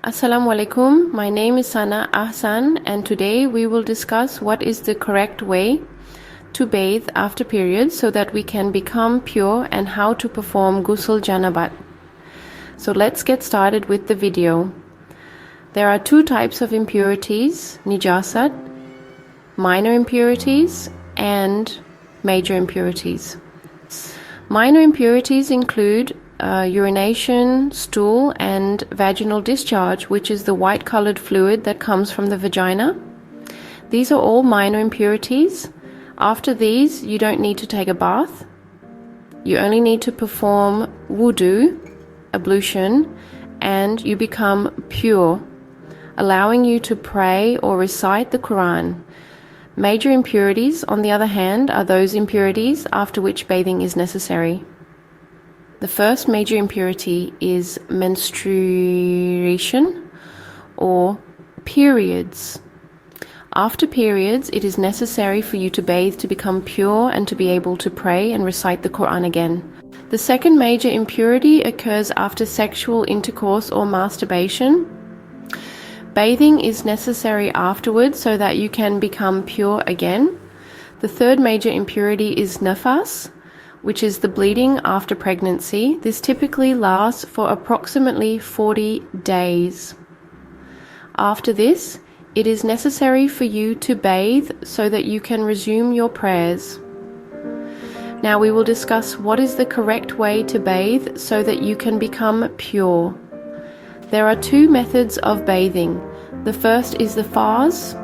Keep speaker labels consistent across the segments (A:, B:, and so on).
A: Assalamu alaikum. My name is Sana Ahsan, and today we will discuss what is the correct way to bathe after periods so that we can become pure and how to perform Ghusl Janabat. So let's get started with the video. There are two types of impurities, nijasat, minor impurities and major impurities. Minor impurities include urination, stool and vaginal discharge, which is the white colored fluid that comes from the vagina. These are all minor impurities. After these, you don't need to take a bath. You only need to perform wudu, ablution, and you become pure, allowing you to pray or recite the Quran. Major impurities, on the other hand, are those impurities after which bathing is necessary. The first major impurity is menstruation or periods. After periods, it is necessary for you to bathe to become pure and to be able to pray and recite the Quran again. The second major impurity occurs after sexual intercourse or masturbation. Bathing is necessary afterwards so that you can become pure again. The third major impurity is nafas, which is the bleeding after pregnancy. This typically lasts for approximately 40 days. After this, it is necessary for you to bathe so that you can resume your prayers. Now we will discuss what is the correct way to bathe so that you can become pure. There are two methods of bathing. The first is the farz,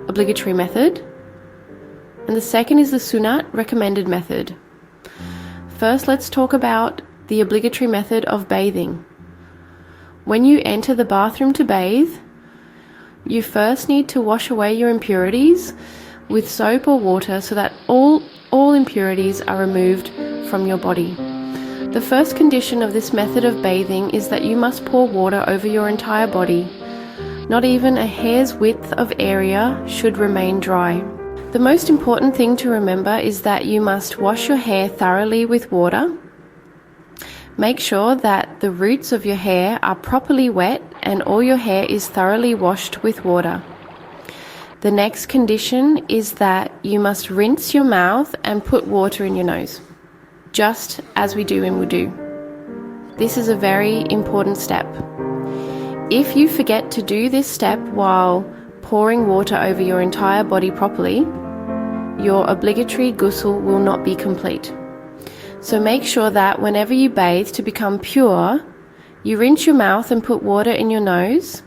A: obligatory method, and the second is the sunnah, recommended method. First, let's talk about the obligatory method of bathing. When you enter the bathroom to bathe, you first need to wash away your impurities with soap or water so that all impurities are removed from your body. The first condition of this method of bathing is that you must pour water over your entire body. Not even a hair's width of area should remain dry. The most important thing to remember is that you must wash your hair thoroughly with water. Make sure that the roots of your hair are properly wet and all your hair is thoroughly washed with water. The next condition is that you must rinse your mouth and put water in your nose, just as we do in wudu. This is a very important step. If you forget to do this step while pouring water over your entire body properly, your obligatory ghusl will not be complete. So make sure that whenever you bathe to become pure, you rinse your mouth and put water in your nose.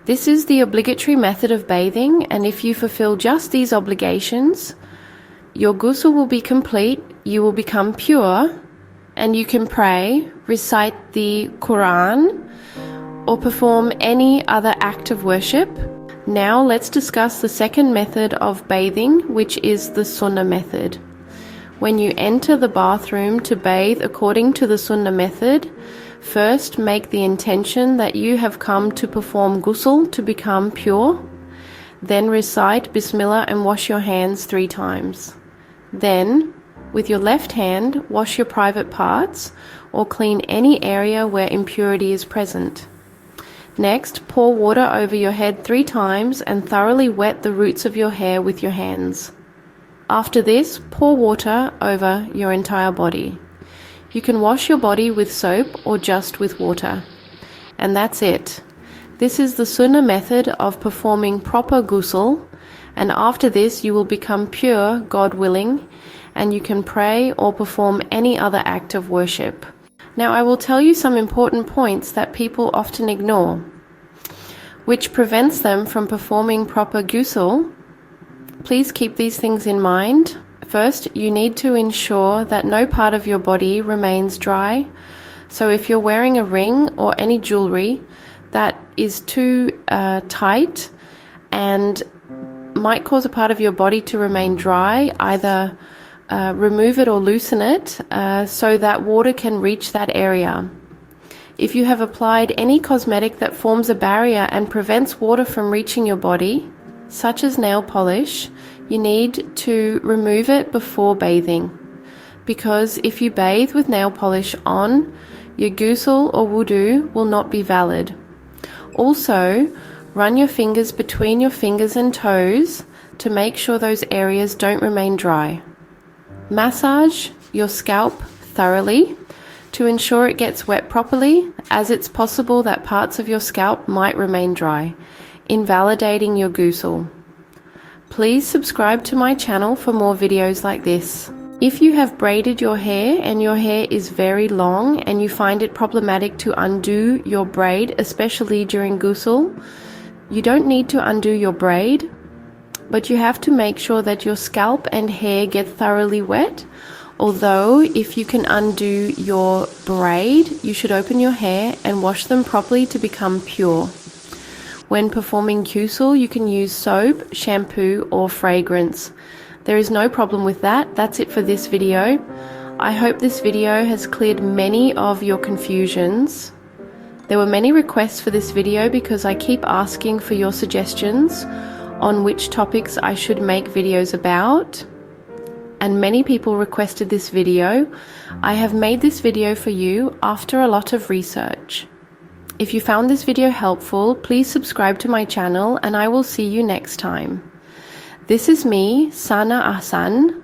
A: This is the obligatory method of bathing, and if you fulfill just these obligations, your ghusl will be complete, you will become pure, and you can pray, recite the Quran, or perform any other act of worship. Now let's discuss the second method of bathing, which is the sunnah method. When you enter the bathroom to bathe according to the sunnah method, first make the intention that you have come to perform ghusl to become pure. Then recite Bismillah and wash your hands 3 times. Then, with your left hand, wash your private parts or clean any area where impurity is present. Next, pour water over your head 3 times and thoroughly wet the roots of your hair with your hands. After this, pour water over your entire body. You can wash your body with soap or just with water. And that's it. This is the sunnah method of performing proper ghusl, and after this you will become pure, God willing, and you can pray or perform any other act of worship. Now I will tell you some important points that people often ignore, which prevents them from performing proper ghusl. Please keep these things in mind. First, you need to ensure that no part of your body remains dry. So if you're wearing a ring or any jewelry that is too tight and might cause a part of your body to remain dry, either remove it or loosen it so that water can reach that area. If you have applied any cosmetic that forms a barrier and prevents water from reaching your body, such as nail polish, you need to remove it before bathing. Because if you bathe with nail polish on, your ghusl or wudu will not be valid. Also, run your fingers between your fingers and toes to make sure those areas don't remain dry. Massage your scalp thoroughly to ensure it gets wet properly, as it's possible that parts of your scalp might remain dry, invalidating your ghusl. Please subscribe to my channel for more videos like this. If you have braided your hair and your hair is very long and you find it problematic to undo your braid, especially during ghusl, you don't need to undo your braid, but you have to make sure that your scalp and hair get thoroughly wet. Although, if you can undo your braid, you should open your hair and wash them properly to become pure. When performing ghusl, you can use soap, shampoo, or fragrance. There is no problem with that. That's it for this video. I hope this video has cleared many of your confusions. There were many requests for this video because I keep asking for your suggestions on which topics I should make videos about. And many people requested this video. I have made this video for you after a lot of research. If you found this video helpful, please subscribe to my channel and I will see you next time. This is me, Sana Ahsan.